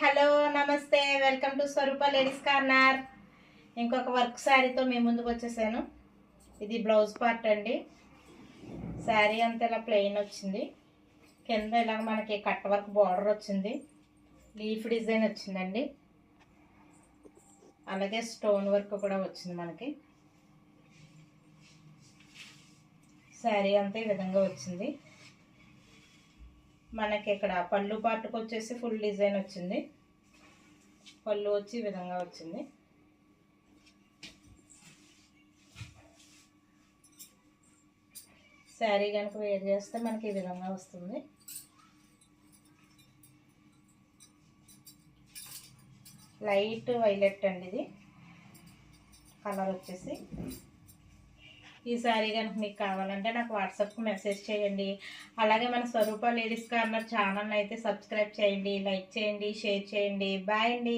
Hello నమస్తే, welcome to Swarupa ladies corner. ఇంకొక work శారీతో మీ ముందుకు వచ్చేసాను. ఇది బ్లౌజ్ పార్ట్ అండి. శారీ అంతా ఇలా ప్లెయిన్ వచ్చింది, కింద ఇలా మనకి కట్ వర్క్ బార్డర్ వచ్చింది, లీఫ్ డిజైన్ వచ్చిందండి, అలాగే స్టోన్ వర్క్ కూడా వచ్చింది. మనకి శారీ అంతా ఈ విధంగా వచ్చింది. మనకి ఇక్కడ పళ్ళు పార్ట్కి వచ్చేసి ఫుల్ డిజైన్ వచ్చింది, పళ్ళు వచ్చి ఈ విధంగా వచ్చింది. శారీ కనుక వేర్ చేస్తే మనకి ఈ విధంగా వస్తుంది. లైట్ వైలెట్ అండి ఇది కలర్ వచ్చేసి. ఈ శారీ కనుక మీకు కావాలంటే నాకు వాట్సాప్కి మెసేజ్ చేయండి. అలాగే మన స్వరూప లేడీస్ కార్నర్ ఛానల్ అయితే సబ్స్క్రైబ్ చేయండి, లైక్ చేయండి, షేర్ చేయండి. బాయ్ అండి.